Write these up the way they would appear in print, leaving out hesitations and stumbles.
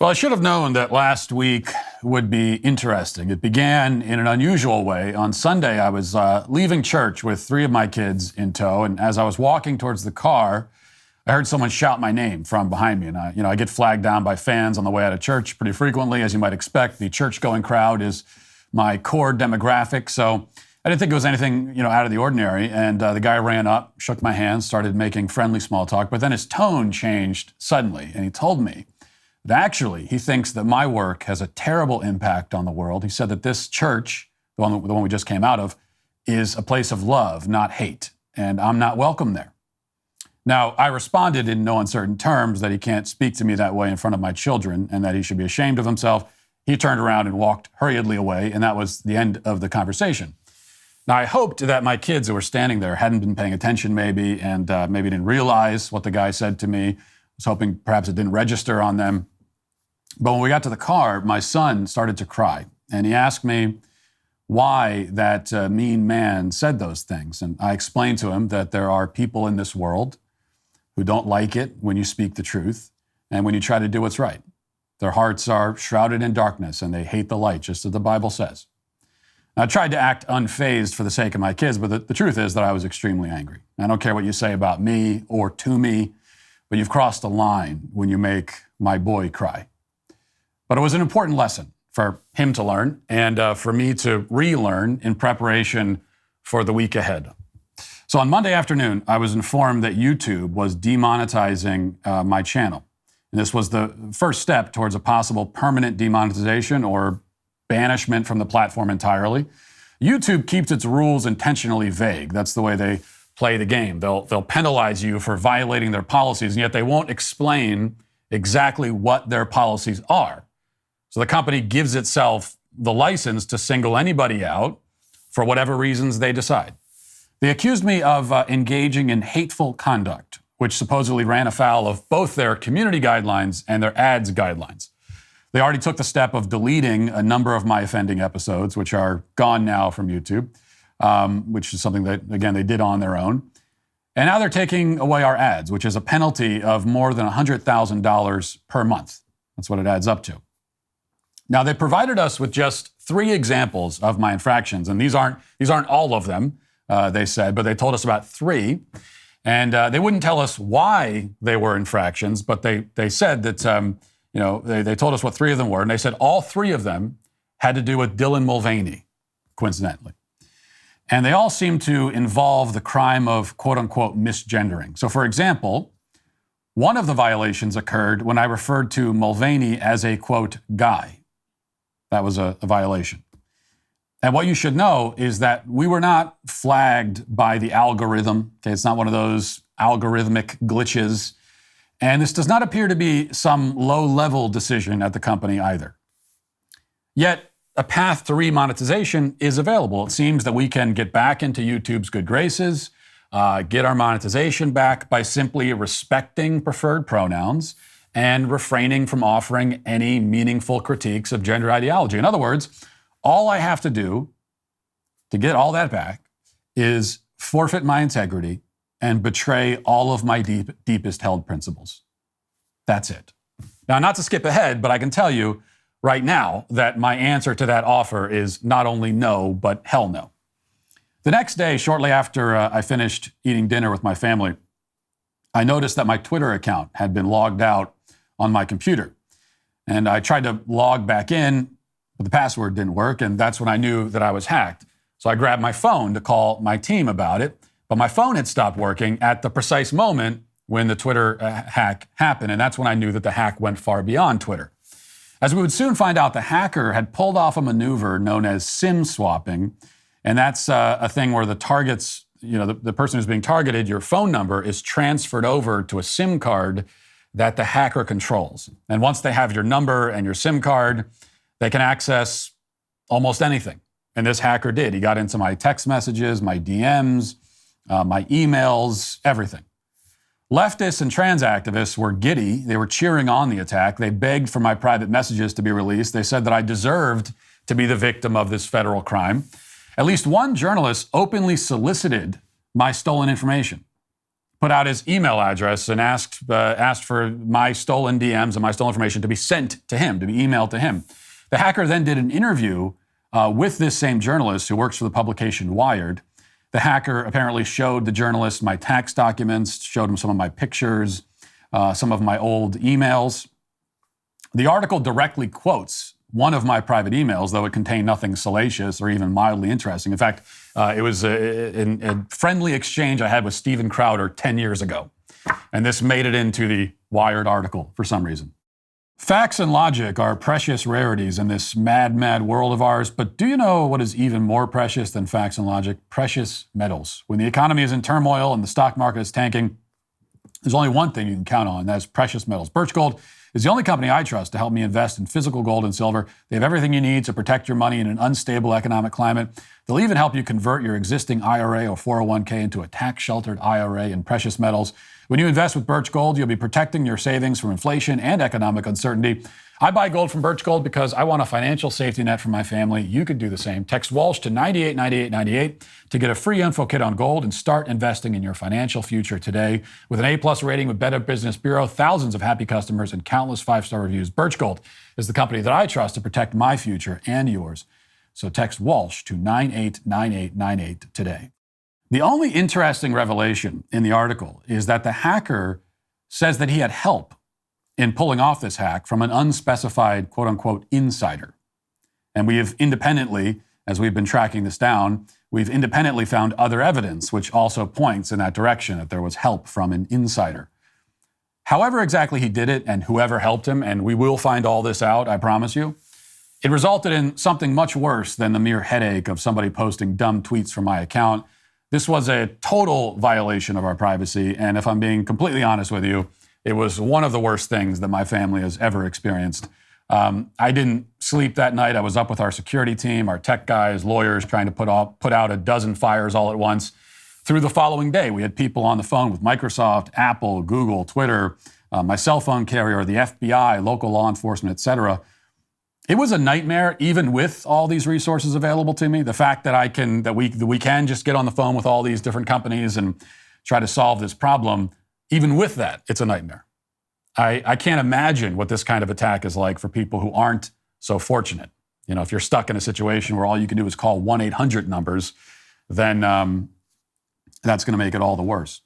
Well, I should have known that last week would be interesting. It began in an unusual way. On Sunday, I was leaving church with three of my kids in tow, and as I was walking towards the car, I heard someone shout my name from behind me. And I get flagged down by fans on the way out of church pretty frequently, as you might expect. The church-going crowd is my core demographic, so I didn't think it was anything out of the ordinary. And the guy ran up, shook my hand, started making friendly small talk, but then his tone changed suddenly, and he told me that actually he thinks that my work has a terrible impact on the world. He said that this church, the one we just came out of, is a place of love, not hate, and I'm not welcome there. Now, I responded in no uncertain terms that he can't speak to me that way in front of my children and that he should be ashamed of himself. He turned around and walked hurriedly away, and that was the end of the conversation. Now, I hoped that my kids who were standing there hadn't been paying attention maybe, and maybe didn't realize what the guy said to me. I was hoping perhaps it didn't register on them. But when we got to the car, my son started to cry, and he asked me why that mean man said those things. And I explained to him that there are people in this world who don't like it when you speak the truth and when you try to do what's right. Their hearts are shrouded in darkness, and they hate the light, just as the Bible says. I tried to act unfazed for the sake of my kids, but the truth is that I was extremely angry. I don't care what you say about me or to me, but you've crossed a line when you make my boy cry. But it was an important lesson for him to learn and for me to relearn in preparation for the week ahead. So on Monday afternoon, I was informed that YouTube was demonetizing my channel. And this was the first step towards a possible permanent demonetization or banishment from the platform entirely. YouTube keeps its rules intentionally vague. That's the way they play the game. They'll penalize you for violating their policies, and yet they won't explain exactly what their policies are. So the company gives itself the license to single anybody out for whatever reasons they decide. They accused me of engaging in hateful conduct, which supposedly ran afoul of both their community guidelines and their ads guidelines. They already took the step of deleting a number of my offending episodes, which are gone now from YouTube, which is something that, again, they did on their own. And now they're taking away our ads, which is a penalty of more than $100,000 per month. That's what it adds up to. Now, they provided us with just 3 examples of my infractions, and these aren't all of them, they said, but they told us about 3. And they wouldn't tell us why they were infractions, but they said that, they told us what 3 of them were, and they said all 3 of them had to do with Dylan Mulvaney, coincidentally. And they all seem to involve the crime of quote-unquote misgendering. So, for example, one of the violations occurred when I referred to Mulvaney as a, quote, guy. That was a violation. And what you should know is that we were not flagged by the algorithm. Okay, it's not one of those algorithmic glitches. And this does not appear to be some low-level decision at the company either. Yet, a path to remonetization is available. It seems that we can get back into YouTube's good graces, get our monetization back by simply respecting preferred pronouns and refraining from offering any meaningful critiques of gender ideology. In other words, all I have to do to get all that back is forfeit my integrity and betray all of my deepest held principles. That's it. Now, not to skip ahead, but I can tell you right now that my answer to that offer is not only no, but hell no. The next day, shortly after I finished eating dinner with my family, I noticed that my Twitter account had been logged out on my computer. And I tried to log back in, but the password didn't work, and that's when I knew that I was hacked. So I grabbed my phone to call my team about it, but my phone had stopped working at the precise moment when the Twitter hack happened, and that's when I knew that the hack went far beyond Twitter. As we would soon find out, the hacker had pulled off a maneuver known as SIM swapping, and that's a thing where the targets, the person who's being targeted, your phone number is transferred over to a SIM card that the hacker controls. And once they have your number and your SIM card, they can access almost anything. And this hacker did. He got into my text messages, my DMs, my emails, everything. Leftists and trans activists were giddy. They were cheering on the attack. They begged for my private messages to be released. They said that I deserved to be the victim of this federal crime. At least one journalist openly solicited my stolen information. put out his email address and asked for my stolen DMs and my stolen information to be sent to him, to be emailed to him. The hacker then did an interview with this same journalist who works for the publication Wired. The hacker apparently showed the journalist my tax documents, showed him some of my pictures, some of my old emails. The article directly quotes one of my private emails, though it contained nothing salacious or even mildly interesting. In fact, it was a friendly exchange I had with Steven Crowder 10 years ago. And this made it into the Wired article for some reason. Facts and logic are precious rarities in this mad, mad world of ours. But do you know what is even more precious than facts and logic? Precious metals. When the economy is in turmoil and the stock market is tanking, there's only one thing you can count on, and that's precious metals. Birch Gold is the only company I trust to help me invest in physical gold and silver. They have everything you need to protect your money in an unstable economic climate. They'll even help you convert your existing IRA or 401k into a tax-sheltered IRA in precious metals. When you invest with Birch Gold, you'll be protecting your savings from inflation and economic uncertainty. I buy gold from Birch Gold because I want a financial safety net for my family. You could do the same. Text Walsh to 989898 to get a free info kit on gold and start investing in your financial future today. With an A+ rating with Better Business Bureau, thousands of happy customers, and countless 5-star reviews, Birch Gold is the company that I trust to protect my future and yours. So text Walsh to 989898 today. The only interesting revelation in the article is that the hacker says that he had help in pulling off this hack from an unspecified, quote unquote, insider. And we have independently, as we've been tracking this down, we've independently found other evidence which also points in that direction, that there was help from an insider. However exactly he did it and whoever helped him, and we will find all this out, I promise you, it resulted in something much worse than the mere headache of somebody posting dumb tweets from my account. This was a total violation of our privacy, and if I'm being completely honest with you, it was one of the worst things that my family has ever experienced. I didn't sleep that night. I was up with our security team, our tech guys, lawyers, trying to put out a dozen fires all at once. Through the following day, we had people on the phone with Microsoft, Apple, Google, Twitter, my cell phone carrier, the FBI, local law enforcement, etc. It was a nightmare, even with all these resources available to me. The fact that we can just get on the phone with all these different companies and try to solve this problem, even with that, it's a nightmare. I can't imagine what this kind of attack is like for people who aren't so fortunate. You know, if you're stuck in a situation where all you can do is call 1-800 numbers, then that's going to make it all the worse.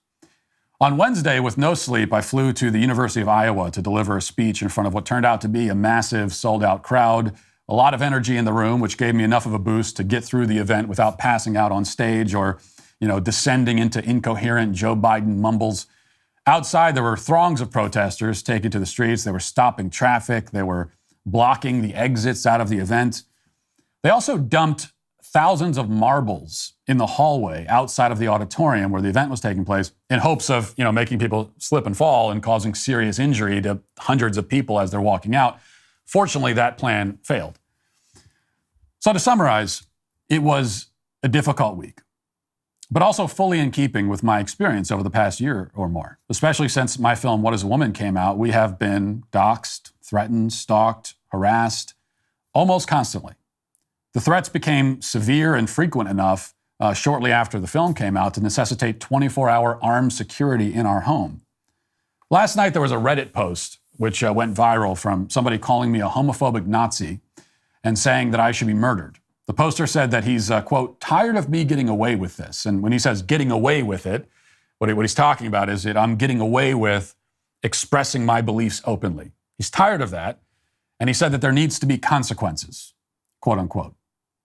On Wednesday, with no sleep, I flew to the University of Iowa to deliver a speech in front of what turned out to be a massive, sold-out crowd. A lot of energy in the room, which gave me enough of a boost to get through the event without passing out on stage or, descending into incoherent Joe Biden mumbles. Outside, there were throngs of protesters taking to the streets. They were stopping traffic. They were blocking the exits out of the event. They also dumped thousands of marbles in the hallway outside of the auditorium where the event was taking place in hopes of, making people slip and fall and causing serious injury to hundreds of people as they're walking out. Fortunately, that plan failed. So to summarize, it was a difficult week, but also fully in keeping with my experience over the past year or more. Especially since my film, What is a Woman, came out, we have been doxxed, threatened, stalked, harassed, almost constantly. The threats became severe and frequent enough shortly after the film came out to necessitate 24-hour armed security in our home. Last night, there was a Reddit post which went viral from somebody calling me a homophobic Nazi and saying that I should be murdered. The poster said that he's, quote, tired of me getting away with this. And when he says getting away with it, what he's talking about is that I'm getting away with expressing my beliefs openly. He's tired of that. And he said that there needs to be consequences, quote unquote.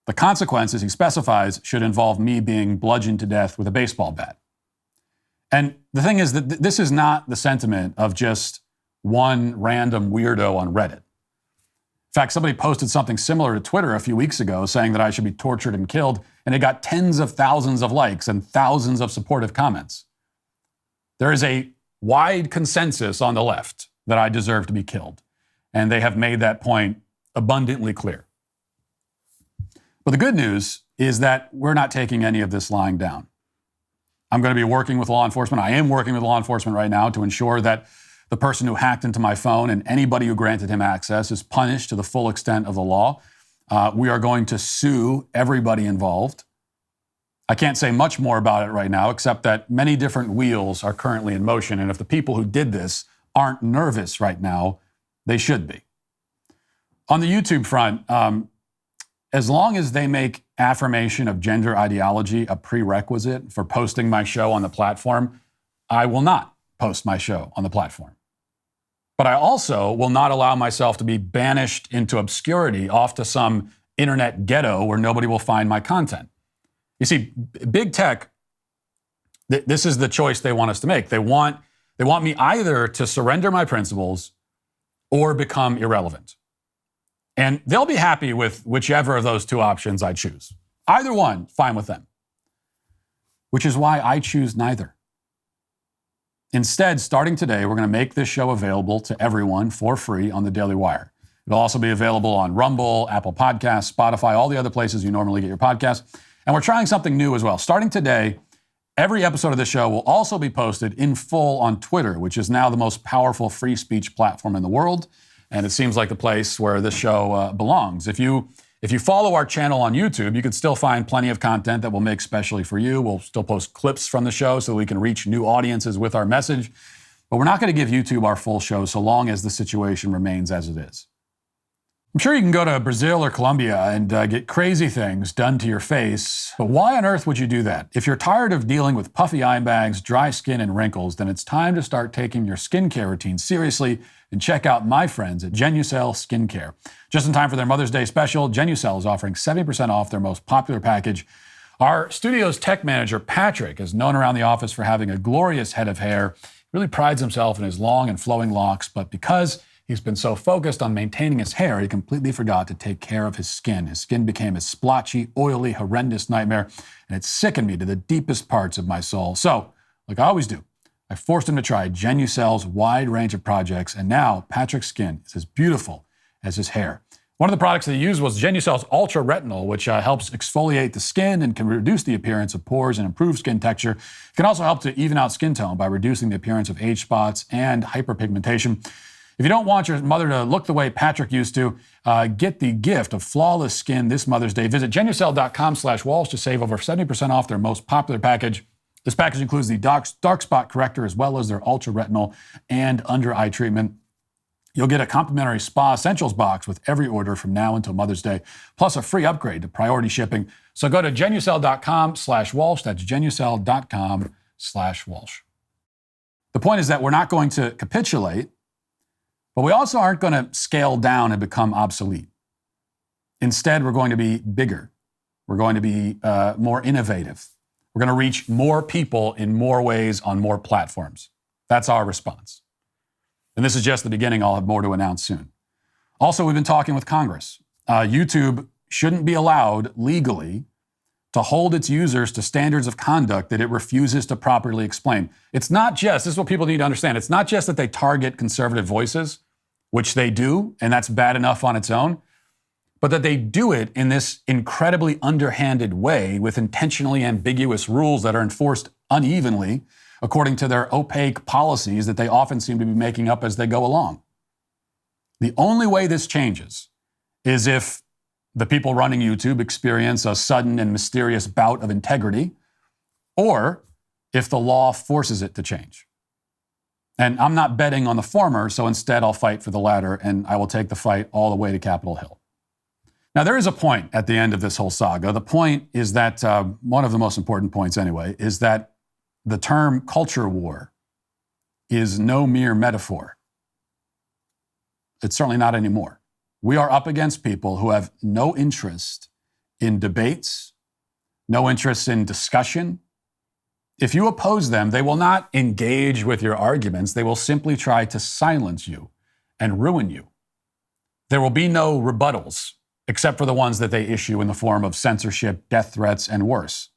The consequences, he specifies, should involve me being bludgeoned to death with a baseball bat. And the thing is that this is not the sentiment of just one random weirdo on Reddit. In fact, somebody posted something similar to Twitter a few weeks ago saying that I should be tortured and killed, and it got tens of thousands of likes and thousands of supportive comments. There is a wide consensus on the left that I deserve to be killed, and they have made that point abundantly clear. But the good news is that we're not taking any of this lying down. I'm going to be working with law enforcement. I am working with law enforcement right now to ensure that the person who hacked into my phone and anybody who granted him access is punished to the full extent of the law. We are going to sue everybody involved. I can't say much more about it right now, except that many different wheels are currently in motion. And if the people who did this aren't nervous right now, they should be. On the YouTube front, as long as they make affirmation of gender ideology a prerequisite for posting my show on the platform, I will not post my show on the platform. But I also will not allow myself to be banished into obscurity off to some internet ghetto where nobody will find my content. You see, big tech, this is the choice they want us to make. They want me either to surrender my principles or become irrelevant. And they'll be happy with whichever of those two options I choose. Either one, fine with them. Which is why I choose neither. Instead, starting today, we're going to make this show available to everyone for free on the Daily Wire. It'll also be available on Rumble, Apple Podcasts, Spotify, all the other places you normally get your podcasts. And we're trying something new as well. Starting today, every episode of the show will also be posted in full on Twitter, which is now the most powerful free speech platform in the world. And it seems like the place where this show belongs. If you follow our channel on YouTube, you can still find plenty of content that we'll make specially for you. We'll still post clips from the show so we can reach new audiences with our message. But we're not going to give YouTube our full show so long as the situation remains as it is. I'm sure you can go to Brazil or Colombia and get crazy things done to your face, but why on earth would you do that? If you're tired of dealing with puffy eye bags, dry skin, and wrinkles, then it's time to start taking your skincare routine seriously and check out my friends at Genucel Skincare. Just in time for their Mother's Day special, Genucel is offering 70% off their most popular package. Our studio's tech manager, Patrick, is known around the office for having a glorious head of hair. He really prides himself in his long and flowing locks, but because he's been so focused on maintaining his hair, he completely forgot to take care of his skin. His skin became a splotchy, oily, horrendous nightmare, and it sickened me to the deepest parts of my soul. So, like I always do, I forced him to try Genucel's wide range of projects, and now Patrick's skin is as beautiful as his hair. One of the products they used was Genucel's Ultra Retinol, which helps exfoliate the skin and can reduce the appearance of pores and improve skin texture. It can also help to even out skin tone by reducing the appearance of age spots and hyperpigmentation. If you don't want your mother to look the way Patrick used to, get the gift of flawless skin this Mother's Day. Visit Genucel.com/Walsh to save over 70% off their most popular package. This package includes the dark spot corrector as well as their Ultra Retinol and under eye treatment. You'll get a complimentary Spa Essentials box with every order from now until Mother's Day, plus a free upgrade to priority shipping. So go to Genucel.com/Walsh. That's Genucel.com/Walsh. The point is that we're not going to capitulate, but we also aren't going to scale down and become obsolete. Instead, we're going to be bigger. We're going to be more innovative. We're going to reach more people in more ways on more platforms. That's our response. And this is just the beginning. I'll have more to announce soon. Also, we've been talking with Congress. YouTube shouldn't be allowed legally to hold its users to standards of conduct that it refuses to properly explain. It's not just, this is what people need to understand, it's not just that they target conservative voices, which they do, and that's bad enough on its own, but that they do it in this incredibly underhanded way with intentionally ambiguous rules that are enforced unevenly according to their opaque policies that they often seem to be making up as they go along. The only way this changes is if the people running YouTube experience a sudden and mysterious bout of integrity, or if the law forces it to change. And I'm not betting on the former, so instead I'll fight for the latter, and I will take the fight all the way to Capitol Hill. Now, there is a point at the end of this whole saga. The point is that, one of the most important points anyway, is that the term culture war is no mere metaphor. It's certainly not anymore. We are up against people who have no interest in debates, no interest in discussion. If you oppose them, they will not engage with your arguments. They will simply try to silence you and ruin you. There will be no rebuttals, except for the ones that they issue in the form of censorship, death threats, and worse.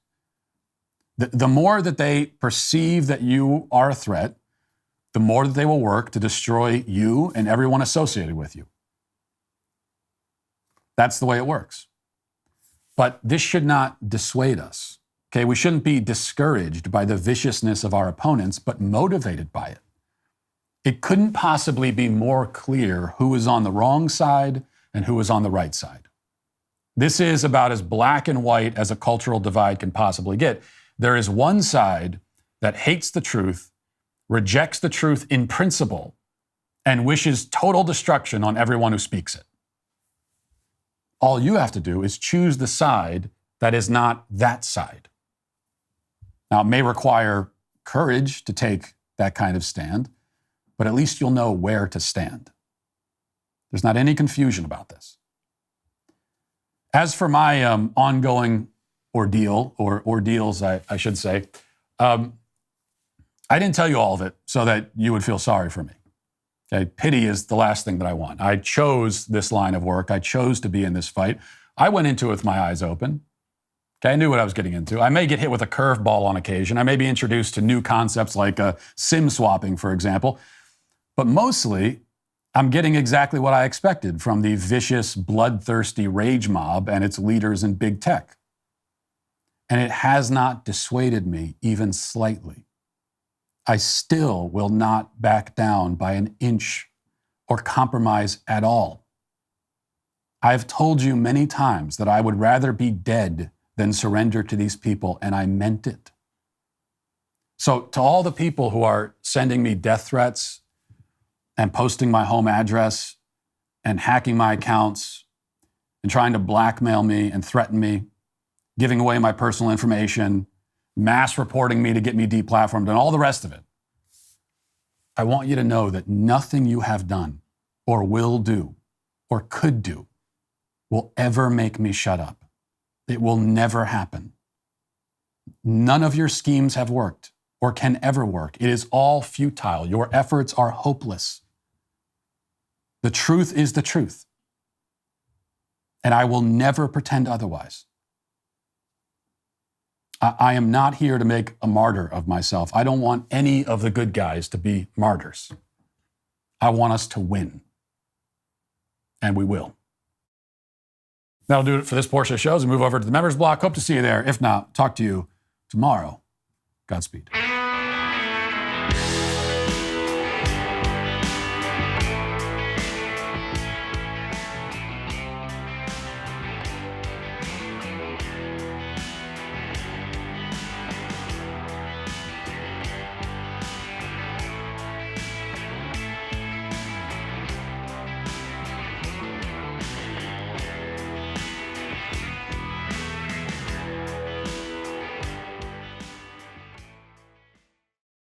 The more that they perceive that you are a threat, the more that they will work to destroy you and everyone associated with you. That's the way it works. But this should not dissuade us. Okay, we shouldn't be discouraged by the viciousness of our opponents, but motivated by it. It couldn't possibly be more clear who is on the wrong side and who is on the right side. This is about as black and white as a cultural divide can possibly get. There is one side that hates the truth, rejects the truth in principle, and wishes total destruction on everyone who speaks it. All you have to do is choose the side that is not that side. Now, it may require courage to take that kind of stand, but at least you'll know where to stand. There's not any confusion about this. As for my ongoing ordeal, or ordeals, I should say, I didn't tell you all of it so that you would feel sorry for me. Okay? Pity is the last thing that I want. I chose this line of work. I chose to be in this fight. I went into it with my eyes open. Okay? I knew what I was getting into. I may get hit with a curveball on occasion. I may be introduced to new concepts like SIM swapping, for example. But mostly, I'm getting exactly what I expected from the vicious, bloodthirsty rage mob and its leaders in big tech. And it has not dissuaded me even slightly. I still will not back down by an inch or compromise at all. I've told you many times that I would rather be dead than surrender to these people, and I meant it. So to all the people who are sending me death threats and posting my home address and hacking my accounts and trying to blackmail me and threaten me, giving away my personal information, mass reporting me to get me deplatformed, and all the rest of it, I want you to know that nothing you have done or will do or could do will ever make me shut up. It will never happen. None of your schemes have worked or can ever work. It is all futile. Your efforts are hopeless. The truth is the truth, and I will never pretend otherwise. I am not here to make a martyr of myself. I don't want any of the good guys to be martyrs. I want us to win, and we will. That'll do it for this portion of shows. We move over to the members block. Hope to see you there. If not, talk to you tomorrow. Godspeed.